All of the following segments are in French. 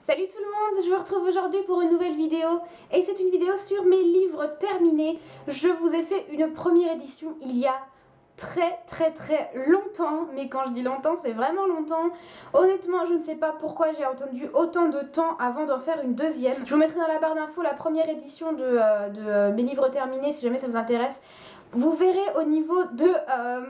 Salut tout le monde, je vous retrouve aujourd'hui pour une nouvelle vidéo et c'est une vidéo sur mes livres terminés. Je vous ai fait une première édition il y a très longtemps, mais quand je dis longtemps c'est vraiment longtemps. Honnêtement je ne sais pas pourquoi j'ai attendu autant de temps avant d'en faire une deuxième. Je vous mettrai dans la barre d'infos la première édition de mes livres terminés si jamais ça vous intéresse. Vous verrez au niveau de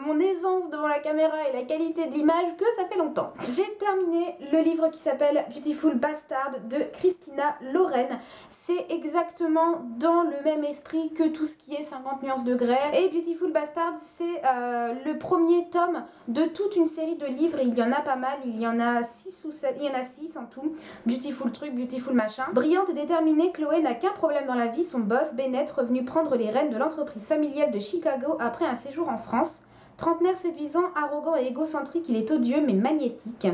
mon aisance devant la caméra et la qualité de l'image que ça fait longtemps. J'ai terminé le livre qui s'appelle Beautiful Bastard de Christina Loren. C'est exactement dans le même esprit que tout ce qui est 50 nuances de Grey. Et Beautiful Bastard, c'est le premier tome de toute une série de livres. Il y en a pas mal, il y en a 6 ou 7, il y en a 6 en tout. Beautiful truc, Beautiful machin. Brillante et déterminée, Chloé n'a qu'un problème dans la vie. Son boss, Bennett, revenu prendre les rênes de l'entreprise familiale de Chicago après un séjour en France. Trentenaire séduisant, arrogant et égocentrique, il est odieux mais magnétique.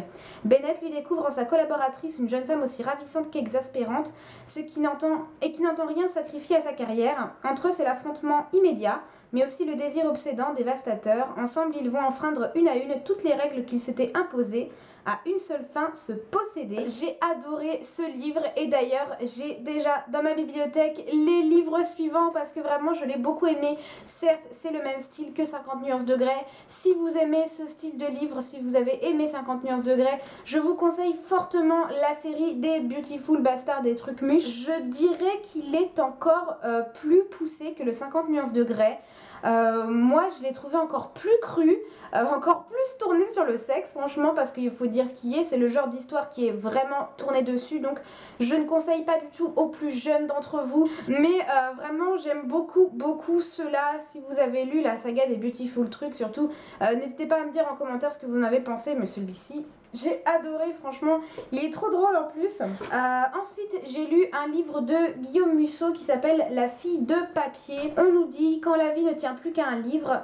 Bennett lui découvre en sa collaboratrice une jeune femme aussi ravissante qu'exaspérante, qui n'entend rien sacrifier à sa carrière. Entre eux, c'est l'affrontement immédiat, mais aussi le désir obsédant, dévastateur. Ensemble, ils vont enfreindre une à une toutes les règles qu'ils s'étaient imposées, à une seule fin, se posséder. J'ai adoré ce livre et d'ailleurs j'ai déjà dans ma bibliothèque les livres suivants parce que vraiment je l'ai beaucoup aimé. Certes c'est le même style que 50 nuances de Grey. Si vous aimez ce style de livre, si vous avez aimé 50 nuances de Grey, je vous conseille fortement la série des Beautiful Bastard des trucs mûches. Je dirais qu'il est encore plus poussé que le 50 nuances de Grey. Moi je l'ai trouvé encore plus cru, encore plus tourné sur le sexe franchement, parce qu'il faut dire ce qui est, c'est le genre d'histoire qui est vraiment tourné dessus, donc je ne conseille pas du tout aux plus jeunes d'entre vous, mais vraiment j'aime beaucoup cela. Si vous avez lu la saga des Beautiful trucs surtout, n'hésitez pas à me dire en commentaire ce que vous en avez pensé, mais celui-ci j'ai adoré, franchement, il est trop drôle en plus. Ensuite, j'ai lu un livre de Guillaume Musso qui s'appelle La fille de papier. On nous dit, quand la vie ne tient plus qu'à un livre,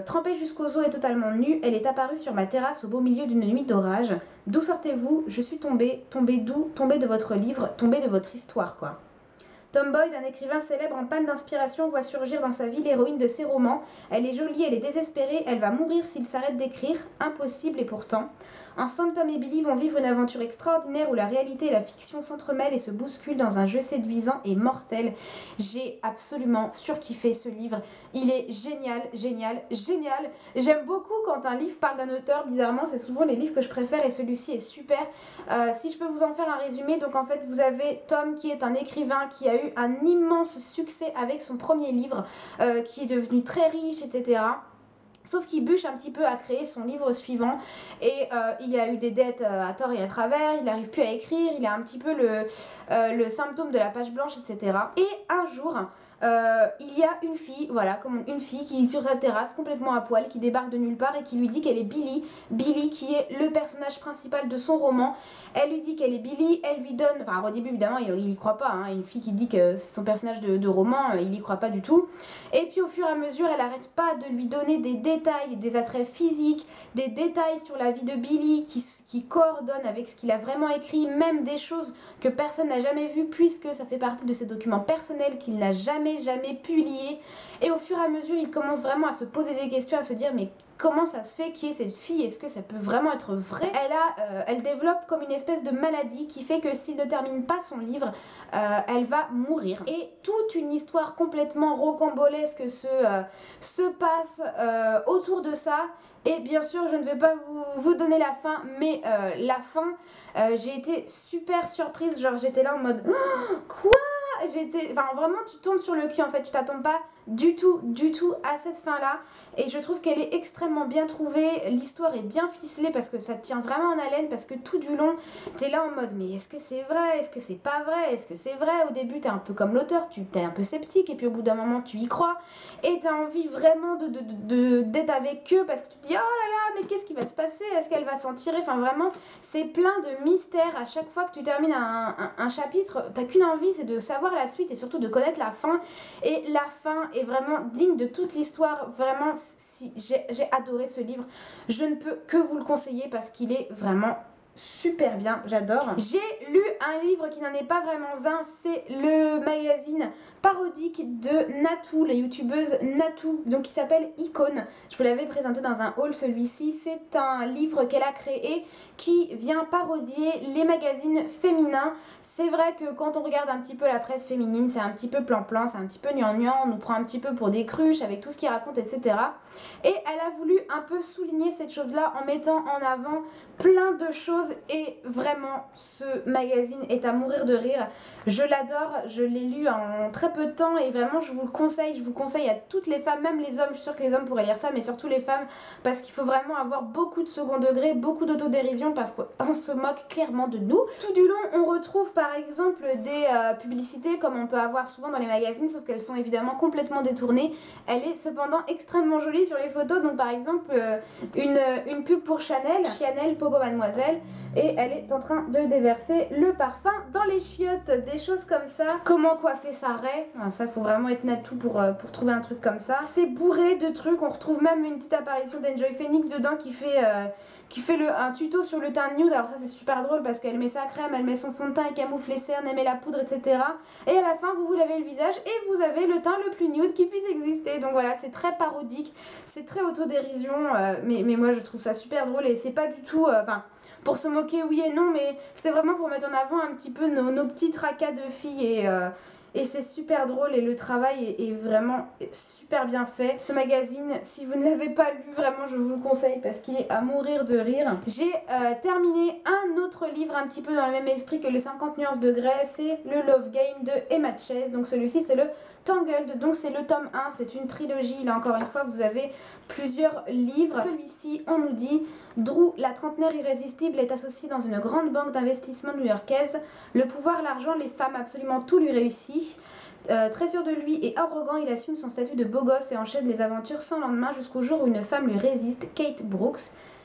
trempée jusqu'aux os et totalement nue, elle est apparue sur ma terrasse au beau milieu d'une nuit d'orage. D'où sortez-vous? Je suis tombée. Tombée d'où? Tombée de votre livre, tombée de votre histoire, quoi. Tom Boyd, un écrivain célèbre en panne d'inspiration, voit surgir dans sa vie l'héroïne de ses romans. Elle est jolie, elle est désespérée, elle va mourir s'il s'arrête d'écrire. Impossible et pourtant. Ensemble, Tom et Billy vont vivre une aventure extraordinaire où la réalité et la fiction s'entremêlent et se bousculent dans un jeu séduisant et mortel. J'ai absolument surkiffé ce livre. Il est génial. J'aime beaucoup quand un livre parle d'un auteur. Bizarrement, c'est souvent les livres que je préfère et celui-ci est super. Si je peux vous en faire un résumé, donc en fait, vous avez Tom qui est un écrivain qui a eu un immense succès avec son premier livre, qui est devenu très riche, etc. Sauf qu'il bûche un petit peu à créer son livre suivant et il a eu des dettes à tort et à travers, il n'arrive plus à écrire, il a un petit peu le symptôme de la page blanche, etc. Et un jour, il y a une fille, voilà, comme une fille qui est sur sa terrasse complètement à poil, qui débarque de nulle part et qui lui dit qu'elle est Billy. Billy qui est le personnage principal de son roman. Elle lui dit qu'elle est Billy, elle lui donne, enfin au début évidemment il y croit pas, hein, une fille qui dit que c'est son personnage de roman, il y croit pas du tout. Et puis au fur et à mesure elle arrête pas de lui donner des détails, des attraits physiques, des détails sur la vie de Billy qui coordonnent avec ce qu'il a vraiment écrit, même des choses que personne n'a jamais vues puisque ça fait partie de ses documents personnels qu'il n'a jamais pu lier. Et au fur et à mesure il commence vraiment à se poser des questions, à se dire mais comment ça se fait qui est cette fille, est-ce que ça peut vraiment être vrai? Elle développe comme une espèce de maladie qui fait que s'il ne termine pas son livre, elle va mourir. Et toute une histoire complètement rocambolesque se passe autour de ça. Et bien sûr, je ne vais pas vous donner la fin, mais la fin, j'ai été super surprise, genre j'étais là en mode oh, quoi? Enfin vraiment tu tournes sur le cul en fait, tu t'attends pas du tout à cette fin là et je trouve qu'elle est extrêmement bien trouvée, l'histoire est bien ficelée parce que ça te tient vraiment en haleine, parce que tout du long t'es là en mode mais est-ce que c'est vrai, est-ce que c'est pas vrai, est-ce que c'est vrai? Au début t'es un peu comme l'auteur, t'es un peu sceptique et puis au bout d'un moment tu y crois et t'as envie vraiment d'être avec eux parce que tu te dis oh là là mais qu'est-ce qui va se passer, est-ce qu'elle va s'en tirer? Enfin vraiment c'est plein de mystères à chaque fois que tu termines un chapitre, t'as qu'une envie, c'est de savoir la suite et surtout de connaître la fin. Et la fin est vraiment digne de toute l'histoire. Vraiment, si, j'ai adoré ce livre. Je ne peux que vous le conseiller parce qu'il est vraiment super bien, j'adore. J'ai lu un livre qui n'en est pas vraiment un, c'est le magazine parodique de Natou, la youtubeuse Natou, donc qui s'appelle Icône. Je vous l'avais présenté dans un haul, celui-ci. C'est un livre qu'elle a créé qui vient parodier les magazines féminins. C'est vrai que quand on regarde un petit peu la presse féminine, c'est un petit peu plan-plan, c'est un petit peu gnangnan, on nous prend un petit peu pour des cruches avec tout ce qu'ils racontent, etc. Et elle a voulu un peu souligner cette chose-là en mettant en avant plein de choses et vraiment ce magazine est à mourir de rire. Je l'adore, je l'ai lu en très peu de temps et vraiment je vous le conseille, je vous conseille à toutes les femmes, même les hommes, je suis sûre que les hommes pourraient lire ça, mais surtout les femmes parce qu'il faut vraiment avoir beaucoup de second degré, beaucoup d'autodérision parce qu'on se moque clairement de nous. Tout du long on retrouve par exemple des publicités comme on peut avoir souvent dans les magazines, sauf qu'elles sont évidemment complètement détournées. Elle est cependant extrêmement jolie sur les photos, donc par exemple une pub pour Chanel, Popo Mademoiselle, et elle est en train de déverser le parfum dans les chiottes, des choses comme ça. Comment coiffer sa raie, enfin, ça faut vraiment être Natou pour trouver un truc comme ça. C'est bourré de trucs, on retrouve même une petite apparition d'Enjoy Phoenix dedans qui fait un tuto sur le teint nude. Alors ça c'est super drôle parce qu'elle met sa crème, elle met son fond de teint, elle camoufle les cernes, elle met la poudre, etc. Et à la fin vous vous lavez le visage et vous avez le teint le plus nude qui puisse exister. Donc voilà, c'est très parodique, c'est très autodérision, mais moi je trouve ça super drôle et c'est pas du tout... pour se moquer oui et non, mais c'est vraiment pour mettre en avant un petit peu nos petits tracas de filles et c'est super drôle et le travail est vraiment super bien fait. Ce magazine, si vous ne l'avez pas lu, vraiment je vous le conseille parce qu'il est à mourir de rire. J'ai terminé un autre livre un petit peu dans le même esprit que les 50 nuances de Grey, c'est le Love Game de Emma Chase. Donc celui-ci c'est le Tangled, donc c'est le tome 1, c'est une trilogie, là encore une fois vous avez plusieurs livres. Celui-ci on nous dit: Drew, la trentenaire irrésistible, est associée dans une grande banque d'investissement new-yorkaise. Le pouvoir, l'argent, les femmes, absolument tout lui réussit. Très sûr de lui et arrogant, il assume son statut de beau gosse et enchaîne les aventures sans lendemain jusqu'au jour où une femme lui résiste, Kate Brooks.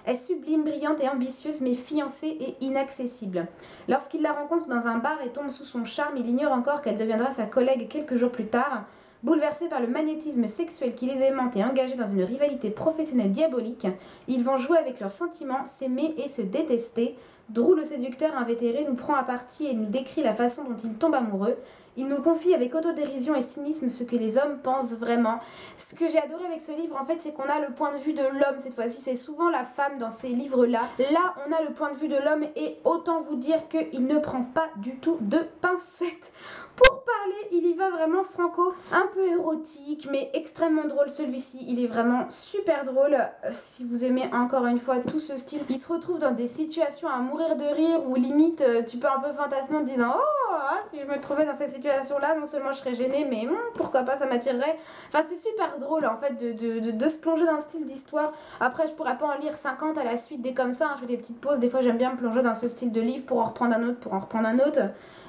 Est sublime, brillante et ambitieuse, mais fiancée et inaccessible. Lorsqu'il la rencontre dans un bar et tombe sous son charme, il ignore encore qu'elle deviendra sa collègue quelques jours plus tard. Bouleversés par le magnétisme sexuel qui les aimante et engagés dans une rivalité professionnelle diabolique, ils vont jouer avec leurs sentiments, s'aimer et se détester. Drew, le séducteur invétéré, nous prend à partie et nous décrit la façon dont il tombe amoureux. Il nous confie avec autodérision et cynisme ce que les hommes pensent vraiment. Ce que j'ai adoré avec ce livre, en fait, c'est qu'on a le point de vue de l'homme cette fois-ci. C'est souvent la femme dans ces livres-là. Là, on a le point de vue de l'homme et autant vous dire qu'il ne prend pas du tout de pincettes. Pour parler, il y va vraiment franco, un peu érotique, mais extrêmement drôle celui-ci. Il est vraiment super drôle. Si vous aimez encore une fois tout ce style, il se retrouve dans des situations à mourir de rire où limite tu peux un peu fantasmer en te disant: oh, si je me trouvais dans cette situation-là, non seulement je serais gênée, mais pourquoi pas, ça m'attirerait. Enfin, c'est super drôle en fait de se plonger dans un style d'histoire. Après, je pourrais pas en lire 50 à la suite, des comme ça, hein. Je fais des petites pauses, des fois j'aime bien me plonger dans ce style de livre pour en reprendre un autre,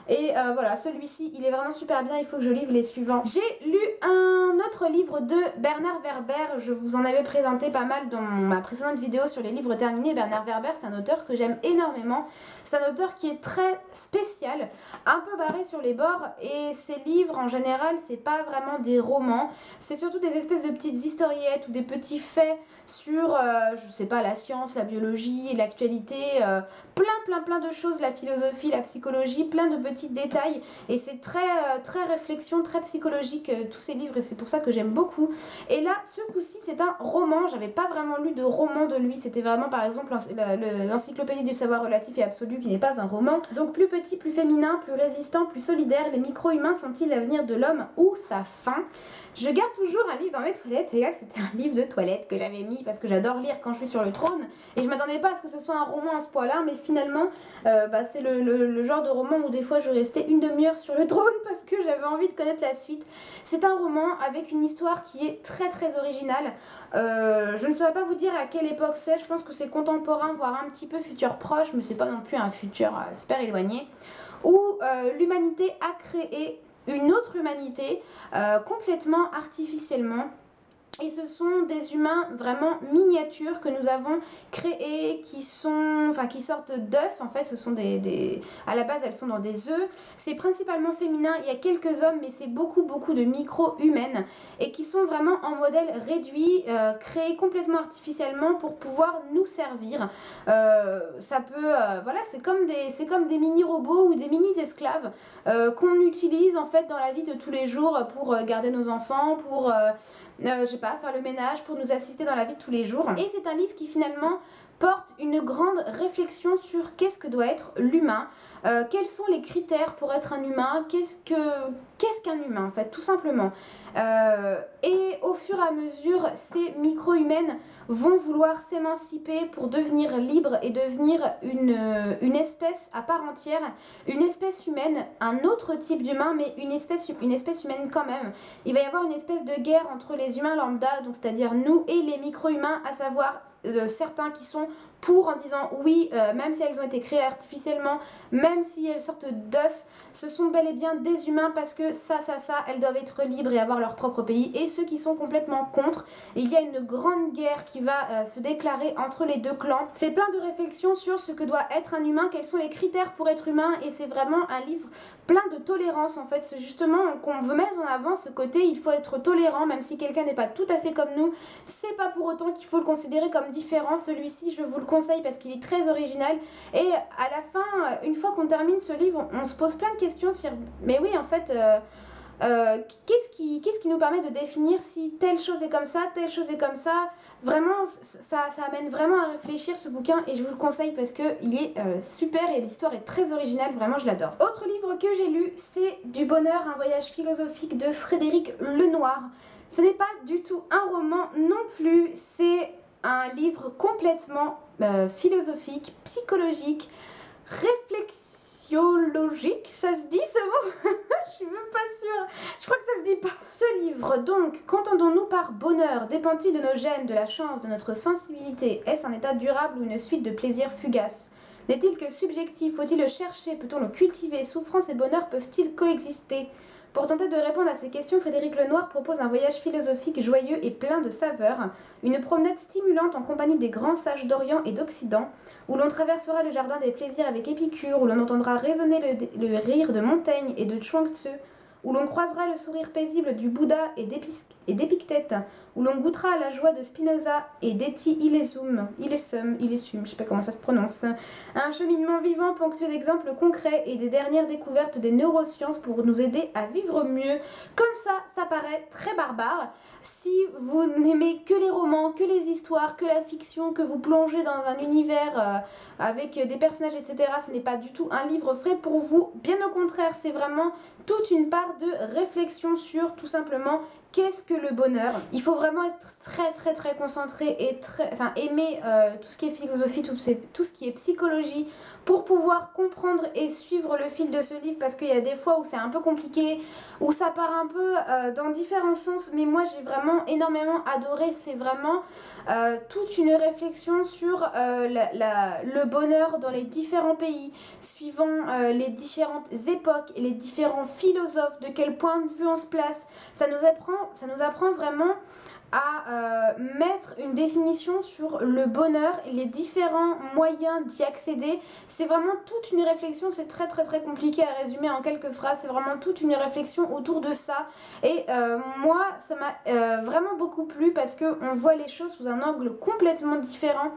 Et voilà, celui-ci, il est vraiment super bien, il faut que je livre les suivants. J'ai lu un autre livre de Bernard Werber, je vous en avais présenté pas mal dans ma précédente vidéo sur les livres terminés. Bernard Werber, c'est un auteur que j'aime énormément. C'est un auteur qui est très spécial, un peu barré sur les bords, et ses livres en général, c'est pas vraiment des romans, c'est surtout des espèces de petites historiettes ou des petits faits sur, je sais pas, la science, la biologie, l'actualité, plein de choses, la philosophie, la psychologie, plein de petits détails, et c'est très réflexion, très psychologique, tous ces livres, et c'est pour ça que j'aime beaucoup. Et là, ce coup-ci, c'est un roman. J'avais pas vraiment lu de roman de lui, c'était vraiment par exemple l'encyclopédie du savoir relatif et absolu, qui n'est pas un roman. Donc plus petit, plus féminin, plus résistant, plus solidaire, les micro-humains sont-ils l'avenir de l'homme ou sa fin? Je garde toujours un livre dans mes toilettes, et là c'était un livre de toilette que j'avais mis parce que j'adore lire quand je suis sur le trône, et je m'attendais pas à ce que ce soit un roman à ce point là, mais finalement c'est le genre de roman où des fois je restais une demi-heure sur le trône parce que j'avais envie de connaître la suite. C'est un roman avec une histoire qui est très originale. Je ne saurais pas vous dire à quelle époque c'est, je pense que c'est contemporain, voire un petit peu futur proche, mais c'est pas non plus un futur super éloigné, où l'humanité a créé une autre humanité complètement artificiellement. Et ce sont des humains vraiment miniatures que nous avons créés, qui sortent d'œufs. En fait, ce sont à la base, elles sont dans des œufs. C'est principalement féminin. Il y a quelques hommes, mais c'est beaucoup de micro-humaines et qui sont vraiment en modèle réduit, créés complètement artificiellement pour pouvoir nous servir. Voilà, c'est comme des mini-robots ou des mini-esclaves qu'on utilise en fait dans la vie de tous les jours pour garder nos enfants, pour je sais pas, faire le ménage, pour nous assister dans la vie de tous les jours. Et c'est un livre qui finalement porte une grande réflexion sur qu'est-ce que doit être l'humain, quels sont les critères pour être un humain, qu'est-ce qu'un humain en fait, tout simplement. Et au fur et à mesure, ces micro-humaines vont vouloir s'émanciper pour devenir libres et devenir une espèce à part entière, une espèce humaine, un autre type d'humain, mais une espèce humaine quand même. Il va y avoir une espèce de guerre entre les humains lambda, donc c'est-à-dire nous et les micro-humains, à savoir certains qui sont pour en disant oui, même si elles ont été créées artificiellement, même si elles sortent d'œufs, ce sont bel et bien des humains parce que elles doivent être libres et avoir leur propre pays. Et ceux qui sont complètement contre, et il y a une grande guerre qui va se déclarer entre les deux clans. C'est plein de réflexions sur ce que doit être un humain, quels sont les critères pour être humain, et c'est vraiment un livre plein de tolérance en fait. C'est justement qu'on veut mettre en avant ce côté, il faut être tolérant, même si quelqu'un n'est pas tout à fait comme nous, c'est pas pour autant qu'il faut le considérer comme différent. Celui-ci, je vous le conseille parce qu'il est très original, et à la fin, une fois qu'on termine ce livre, on se pose plein de questions sur, mais oui en fait, qu'est-ce qui nous permet de définir si telle chose est comme ça, telle chose est comme ça. Vraiment, ça amène vraiment à réfléchir ce bouquin, et je vous le conseille parce qu'il est super et l'histoire est très originale, vraiment je l'adore. Autre livre que j'ai lu, c'est Du bonheur, un voyage philosophique de Frédéric Lenoir. Ce n'est pas du tout un roman non plus, c'est un livre complètement philosophique, psychologique, réflexiologique, ça se dit ce mot? Je suis même pas sûre, je crois que ça se dit pas. Ce livre donc, qu'entendons-nous par bonheur? Dépend-il de nos gènes, de la chance, de notre sensibilité? Est-ce un état durable ou une suite de plaisirs fugaces? N'est-il que subjectif? Faut-il le chercher? Peut-on le cultiver? Souffrance et bonheur peuvent-ils coexister? Pour tenter de répondre à ces questions, Frédéric Lenoir propose un voyage philosophique joyeux et plein de saveurs, une promenade stimulante en compagnie des grands sages d'Orient et d'Occident, où l'on traversera le jardin des plaisirs avec Épicure, où l'on entendra résonner le rire de Montaigne et de Chuang Tzu, où l'on croisera le sourire paisible du Bouddha et d'Épictète, où l'on goûtera à la joie de Spinoza et d'Etty Hillesum, je sais pas comment ça se prononce. Un cheminement vivant ponctué d'exemples concrets et des dernières découvertes des neurosciences pour nous aider à vivre mieux. Comme ça paraît très barbare. Si vous n'aimez que les romans, que les histoires, que la fiction, que vous plongez dans un univers avec des personnages, etc., ce n'est pas du tout un livre frais pour vous. Bien au contraire, c'est vraiment toute une part de réflexion sur tout simplement qu'est-ce que le bonheur. Il faut vraiment être très concentré et aimer tout ce qui est philosophie, tout ce qui est psychologie, pour pouvoir comprendre et suivre le fil de ce livre, parce qu'il y a des fois où c'est un peu compliqué, où ça part un peu dans différents sens, mais moi j'ai vraiment énormément adoré. C'est vraiment toute une réflexion sur le bonheur dans les différents pays, suivant les différentes époques et les différents philosophes, de quel point de vue on se place. Ça nous apprend vraiment à mettre une définition sur le bonheur et les différents moyens d'y accéder. C'est vraiment toute une réflexion, c'est très compliqué à résumer en quelques phrases, c'est vraiment toute une réflexion autour de ça. Et moi, ça m'a vraiment beaucoup plu parce qu'on voit les choses sous un angle complètement différent,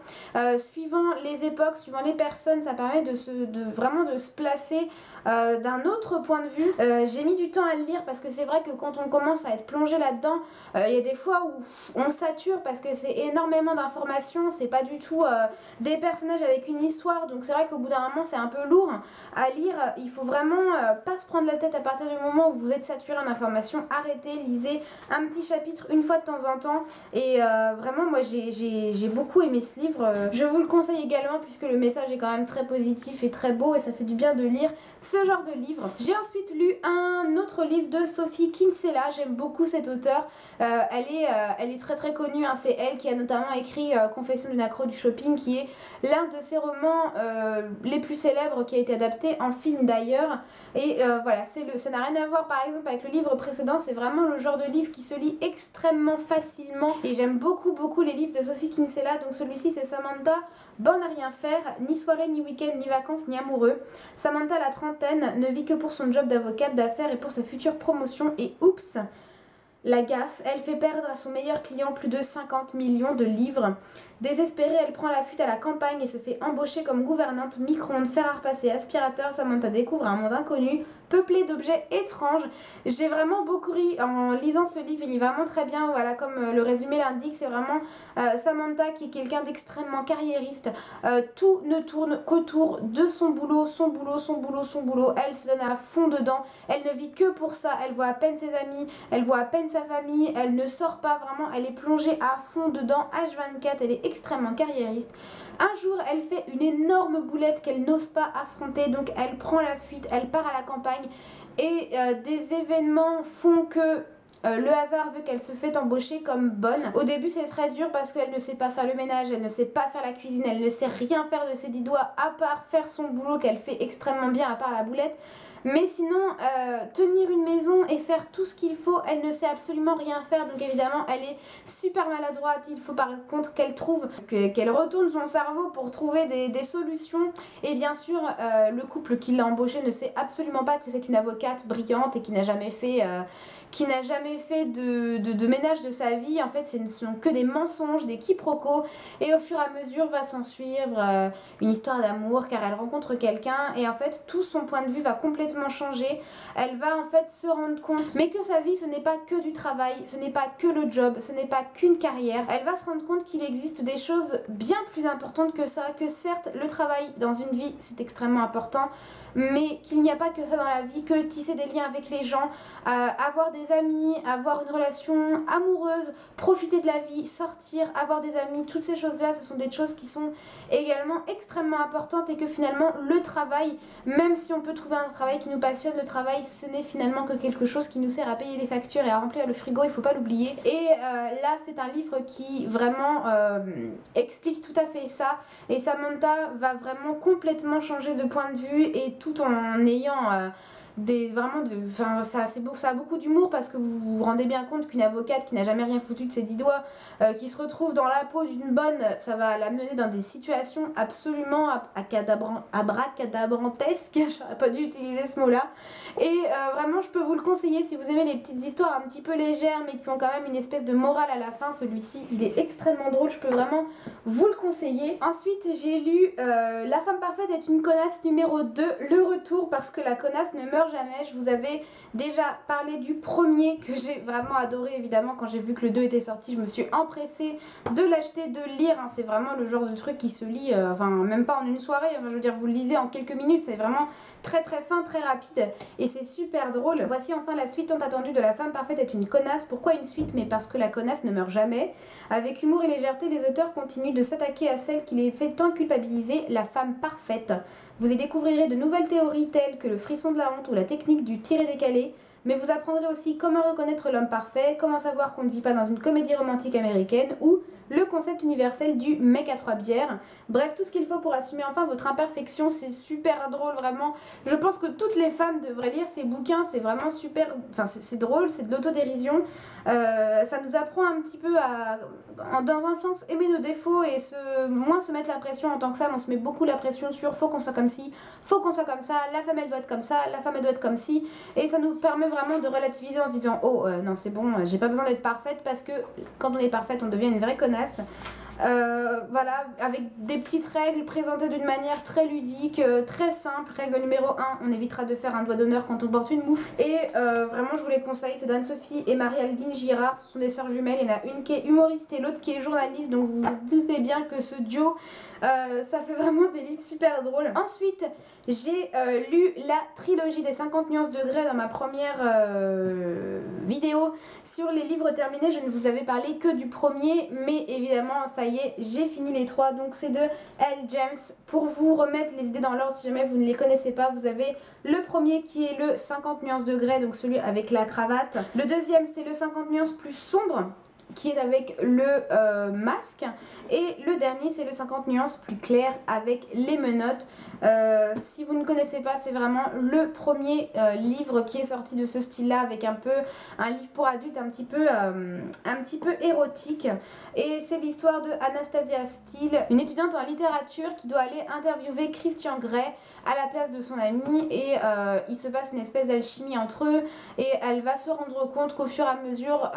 suivant les époques, suivant les personnes. Ça permet vraiment de se placer d'un autre point de vue. J'ai mis du temps à le lire parce que c'est vrai que quand on commence à être plongé là-dedans, il y a des fois où on sature parce que c'est énormément d'informations, c'est pas du tout des personnages avec une histoire, donc c'est vrai qu'au bout d'un moment c'est un peu lourd à lire. Il faut vraiment pas se prendre la tête à partir du moment où vous êtes saturé en informations. Arrêtez, lisez un petit chapitre une fois de temps en temps, et vraiment moi j'ai beaucoup aimé ce livre. Je vous le conseille également puisque le message est quand même très positif et très beau, et ça fait du bien de lire ce genre de livre. J'ai ensuite lu un autre livre de Sophie Kinsella. J'aime beaucoup cette auteure. elle est très connue, hein, c'est elle qui a notamment écrit Confession d'une accro du shopping, qui est l'un de ses romans les plus célèbres, qui a été adapté en film d'ailleurs. Et voilà, ça n'a rien à voir par exemple avec le livre précédent, c'est vraiment le genre de livre qui se lit extrêmement facilement. Et j'aime beaucoup les livres de Sophie Kinsella, donc celui-ci c'est Samantha, bonne à rien faire, ni soirée, ni week-end, ni vacances, ni amoureux. Samantha, la trentaine, ne vit que pour son job d'avocate d'affaires et pour sa future promotion, et oups, la gaffe, elle fait perdre à son meilleur client plus de 50 millions de livres. Désespérée, elle prend la fuite à la campagne et se fait embaucher comme gouvernante, micro-ondes, fer à repasser, aspirateur. Samantha découvre un monde inconnu, peuplé d'objets étranges. J'ai vraiment beaucoup ri en lisant ce livre, il est vraiment très bien, voilà, comme le résumé l'indique, c'est vraiment Samantha qui est quelqu'un d'extrêmement carriériste. Tout ne tourne qu'autour de son boulot, son boulot. Elle se donne à fond dedans, elle ne vit que pour ça, elle voit à peine ses amis, elle voit à peine sa famille, elle ne sort pas vraiment, elle est plongée à fond dedans, H24, elle est extrêmement carriériste. Un jour, elle fait une énorme boulette qu'elle n'ose pas affronter, donc elle prend la fuite, elle part à la campagne et des événements font que le hasard veut qu'elle se fait embaucher comme bonne. Au début c'est très dur parce qu'elle ne sait pas faire le ménage, elle ne sait pas faire la cuisine, elle ne sait rien faire de ses 10 doigts à part faire son boulot qu'elle fait extrêmement bien à part la boulette. Mais sinon, tenir une maison et faire tout ce qu'il faut, elle ne sait absolument rien faire. Donc évidemment, elle est super maladroite. Il faut par contre qu'elle trouve, qu'elle retourne son cerveau pour trouver des solutions. Et bien sûr, le couple qui l'a embauchée ne sait absolument pas que c'est une avocate brillante et qui n'a jamais fait... de ménage de sa vie. En fait, ce ne sont que des mensonges, des quiproquos, et au fur et à mesure va s'en suivre une histoire d'amour car elle rencontre quelqu'un et en fait tout son point de vue va complètement changer. Elle va en fait se rendre compte mais que sa vie ce n'est pas que du travail, ce n'est pas que le job, ce n'est pas qu'une carrière. Elle va se rendre compte qu'il existe des choses bien plus importantes que ça, que certes le travail dans une vie c'est extrêmement important, mais qu'il n'y a pas que ça dans la vie, que tisser des liens avec les gens, avoir des amis, avoir une relation amoureuse, profiter de la vie, sortir, avoir des amis, toutes ces choses-là, ce sont des choses qui sont également extrêmement importantes et que finalement le travail, même si on peut trouver un travail qui nous passionne, le travail ce n'est finalement que quelque chose qui nous sert à payer les factures et à remplir le frigo, il ne faut pas l'oublier. Et là c'est un livre qui vraiment explique tout à fait ça et Samantha va vraiment complètement changer de point de vue et tout en ayant ça a beaucoup d'humour parce que vous vous rendez bien compte qu'une avocate qui n'a jamais rien foutu de ses 10 doigts, qui se retrouve dans la peau d'une bonne, ça va la mener dans des situations absolument abracadabrantesques, j'aurais pas dû utiliser ce mot là, et vraiment je peux vous le conseiller si vous aimez les petites histoires un petit peu légères mais qui ont quand même une espèce de morale à la fin. Celui-ci il est extrêmement drôle, je peux vraiment vous le conseiller. Ensuite j'ai lu La femme parfaite est une connasse numéro 2, le retour, parce que la connasse ne meurt jamais. Je vous avais déjà parlé du premier que j'ai vraiment adoré, évidemment quand j'ai vu que le 2 était sorti je me suis empressée de l'acheter, de le lire, hein. C'est vraiment le genre de truc qui se lit enfin même pas en une soirée, enfin, je veux dire vous le lisez en quelques minutes, c'est vraiment très fin, très rapide et c'est super drôle. Voici enfin la suite tant attendue de La femme parfaite est une connasse. Pourquoi une suite? Mais parce que la connasse ne meurt jamais. Avec humour et légèreté, les auteurs continuent de s'attaquer à celle qui les fait tant culpabiliser, la femme parfaite. Vous y découvrirez de nouvelles théories telles que le frisson de la honte ou la technique du tiré-décalé, mais vous apprendrez aussi comment reconnaître l'homme parfait, comment savoir qu'on ne vit pas dans une comédie romantique américaine ou le concept universel du mec à 3 bières. Bref, tout ce qu'il faut pour assumer enfin votre imperfection, c'est super drôle vraiment. Je pense que toutes les femmes devraient lire ces bouquins, c'est vraiment super, enfin c'est drôle, c'est de l'autodérision. Ça nous apprend un petit peu à, dans un sens, aimer nos défauts et moins se mettre la pression en tant que femme. On se met beaucoup la pression sur faut qu'on soit comme ci, faut qu'on soit comme ça, la femme elle doit être comme ça, la femme elle doit être comme ci. Et ça nous permet vraiment de relativiser en se disant oh non c'est bon, j'ai pas besoin d'être parfaite parce que quand on est parfaite on devient une vraie connasse. Voilà, avec des petites règles présentées d'une manière très ludique, très simple. Règle numéro 1, on évitera de faire un doigt d'honneur quand on porte une moufle. Et vraiment je vous les conseille, c'est d'Anne-Sophie et Marie-Aldine Girard, ce sont des sœurs jumelles, il y en a une qui est humoriste et l'autre qui est journaliste, donc vous vous doutez bien que ce duo, ça fait vraiment des livres super drôles. Ensuite, j'ai lu la trilogie des 50 nuances de Grey dans ma première vidéo sur les livres terminés. Je ne vous avais parlé que du premier, mais évidemment ça y est, j'ai fini les 3, donc c'est de Elle James. Pour vous remettre les idées dans l'ordre, si jamais vous ne les connaissez pas, vous avez le premier qui est le 50 nuances de Grey, donc celui avec la cravate. Le deuxième c'est le 50 nuances plus sombre, qui est avec le masque. Et le dernier, c'est le 50 nuances plus clair avec les menottes. Si vous ne connaissez pas, c'est vraiment le premier livre qui est sorti de ce style-là, avec un livre pour adultes un petit peu érotique. Et c'est l'histoire de Anastasia Steele, une étudiante en littérature qui doit aller interviewer Christian Grey à la place de son ami, et il se passe une espèce d'alchimie entre eux, et elle va se rendre compte qu'au fur et à mesure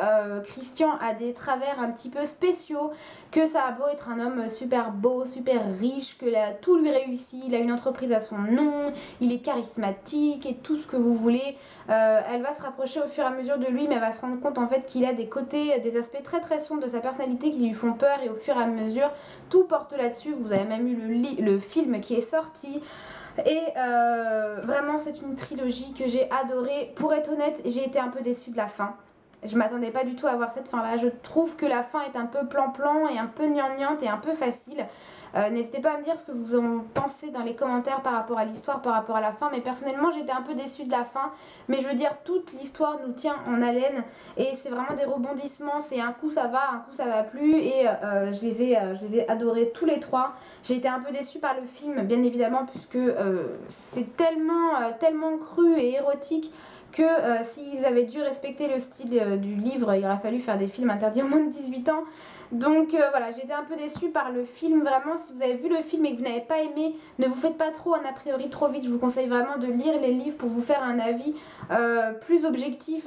Christian a des travers un petit peu spéciaux, que ça a beau être un homme super beau, super riche, que tout lui réussit, il a une entreprise à son nom, il est charismatique et tout ce que vous voulez. Elle va se rapprocher au fur et à mesure de lui, mais elle va se rendre compte en fait qu'il a des côtés, des aspects très très sombres de sa personnalité qui lui font peur, et au fur et à mesure tout porte là-dessus. Vous avez même eu le film qui est sorti. Et vraiment c'est une trilogie que j'ai adorée. Pour être honnête, j'ai été un peu déçue de la fin. Je m'attendais pas du tout à voir cette fin là. Je trouve que la fin est un peu plan-plan et un peu gnangnante et un peu facile. N'hésitez pas à me dire ce que vous en pensez dans les commentaires par rapport à l'histoire, par rapport à la fin. Mais personnellement j'étais un peu déçue de la fin. Mais je veux dire, toute l'histoire nous tient en haleine. Et c'est vraiment des rebondissements. C'est un coup ça va, un coup ça va plus. Et je les ai adorés tous les trois. J'ai été un peu déçue par le film, bien évidemment, puisque c'est tellement cru et érotique que s'ils avaient dû respecter le style du livre, il aurait fallu faire des films interdits aux moins de 18 ans. Donc voilà, j'ai été un peu déçue par le film. Vraiment, si vous avez vu le film et que vous n'avez pas aimé, ne vous faites pas trop un a priori trop vite. Je vous conseille vraiment de lire les livres pour vous faire un avis plus objectif.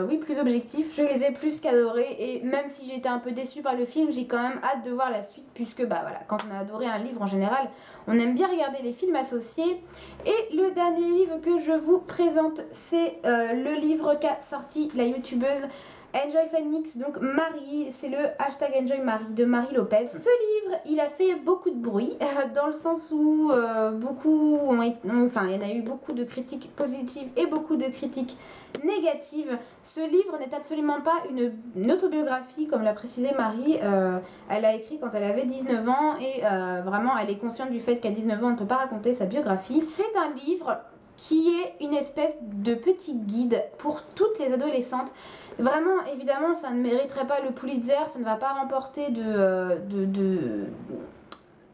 Oui, plus objectif. Je les ai plus qu'adorés, et même si j'ai été un peu déçue par le film, j'ai quand même hâte de voir la suite, puisque bah voilà, quand on a adoré un livre en général, on aime bien regarder les films associés. Et le dernier livre que je vous présente, c'est le livre qu'a sorti la youtubeuse Enjoy Phoenix, donc Marie, c'est le hashtag Enjoy Marie de Marie Lopez. Ce livre, il a fait beaucoup de bruit, dans le sens où il y en a eu beaucoup de critiques positives et beaucoup de critiques négatives. Ce livre n'est absolument pas une autobiographie, comme l'a précisé Marie. Elle l'a écrit quand elle avait 19 ans, et vraiment elle est consciente du fait qu'à 19 ans on ne peut pas raconter sa biographie. C'est un livre qui est une espèce de petit guide pour toutes les adolescentes. Vraiment, évidemment, ça ne mériterait pas le Pulitzer, ça ne va pas remporter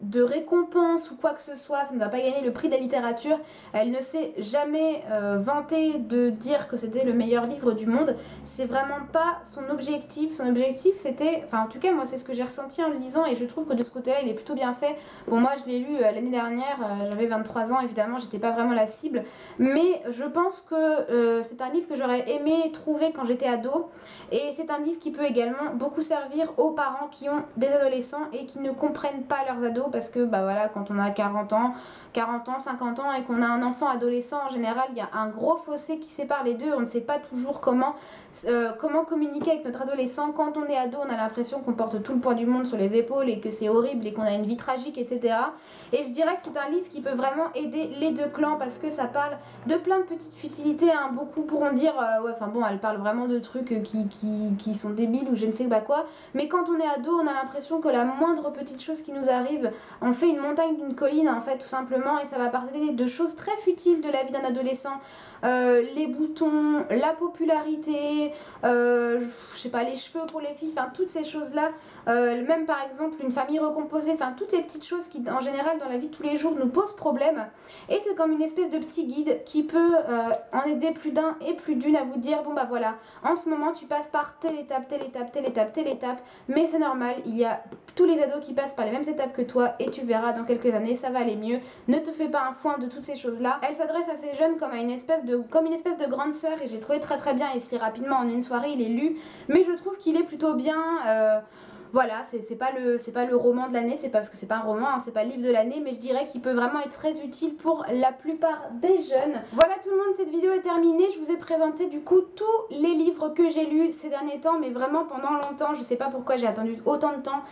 de récompense ou quoi que ce soit, ça ne va pas gagner le prix de la littérature. Elle ne s'est jamais vantée de dire que c'était le meilleur livre du monde. C'est vraiment pas son objectif. Son objectif c'était, enfin en tout cas moi c'est ce que j'ai ressenti en le lisant, et je trouve que de ce côté là il est plutôt bien fait. Bon, moi je l'ai lu l'année dernière, j'avais 23 ans, évidemment j'étais pas vraiment la cible, mais je pense que c'est un livre que j'aurais aimé trouver quand j'étais ado, et c'est un livre qui peut également beaucoup servir aux parents qui ont des adolescents et qui ne comprennent pas leurs ados, parce que bah voilà, quand on a 40 ans, 50 ans et qu'on a un enfant adolescent, en général il y a un gros fossé qui sépare les deux. On ne sait pas toujours comment communiquer avec notre adolescent. Quand on est ado, on a l'impression qu'on porte tout le poids du monde sur les épaules et que c'est horrible et qu'on a une vie tragique, etc. Et je dirais que c'est un livre qui peut vraiment aider les deux clans, parce que ça parle de plein de petites futilités, hein. Beaucoup pourront dire ouais, enfin bon, elle parle vraiment de trucs qui sont débiles ou je ne sais pas quoi, mais quand on est ado, on a l'impression que la moindre petite chose qui nous arrive, on fait une montagne d'une colline en fait, tout simplement, et ça va parler de choses très futiles de la vie d'un adolescent. Les boutons, la popularité, je sais pas, les cheveux pour les filles, enfin toutes ces choses là, même par exemple une famille recomposée, enfin toutes les petites choses qui en général dans la vie de tous les jours nous posent problème. Et c'est comme une espèce de petit guide qui peut en aider plus d'un et plus d'une à vous dire bon bah voilà, en ce moment tu passes par telle étape, telle étape, telle étape, telle étape, mais c'est normal, il y a tous les ados qui passent par les mêmes étapes que toi, et tu verras dans quelques années ça va aller mieux. Ne te fais pas un foin de toutes ces choses là. Elle s'adresse à ces jeunes comme à une espèce de grande sœur, et j'ai trouvé très bien, et si rapidement en une soirée il est lu, mais je trouve qu'il est plutôt bien. Voilà, c'est pas le roman de l'année, c'est parce que c'est pas un roman, hein, c'est pas le livre de l'année, mais je dirais qu'il peut vraiment être très utile pour la plupart des jeunes. Voilà tout le monde, cette vidéo est terminée. Je vous ai présenté du coup tous les livres que j'ai lus ces derniers temps, mais vraiment pendant longtemps. Je sais pas pourquoi j'ai attendu autant de temps.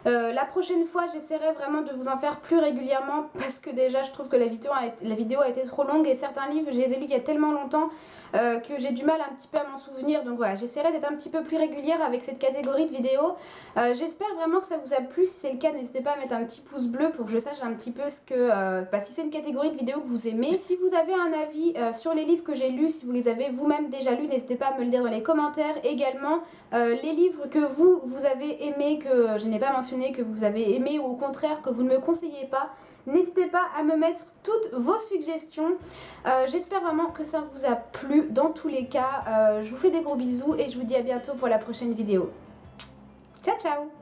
La prochaine fois j'essaierai vraiment de vous en faire plus régulièrement parce que déjà je trouve que la vidéo a été trop longue et certains livres je les ai lus il y a tellement longtemps que j'ai du mal un petit peu à m'en souvenir. Donc voilà, j'essaierai d'être un petit peu plus régulière avec cette catégorie de vidéos. J'espère vraiment que ça vous a plu. Si c'est le cas, n'hésitez pas à mettre un petit pouce bleu pour que je sache un petit peu ce que, si c'est une catégorie de vidéos que vous aimez. Si vous avez un avis sur les livres que j'ai lus, si vous les avez vous-même déjà lus, n'hésitez pas à me le dire dans les commentaires. Également, les livres que vous avez aimés, que je n'ai pas mentionné, que vous avez aimés ou au contraire que vous ne me conseillez pas. N'hésitez pas à me mettre toutes vos suggestions. J'espère vraiment que ça vous a plu. Dans tous les cas, je vous fais des gros bisous et je vous dis à bientôt pour la prochaine vidéo. Ciao ciao!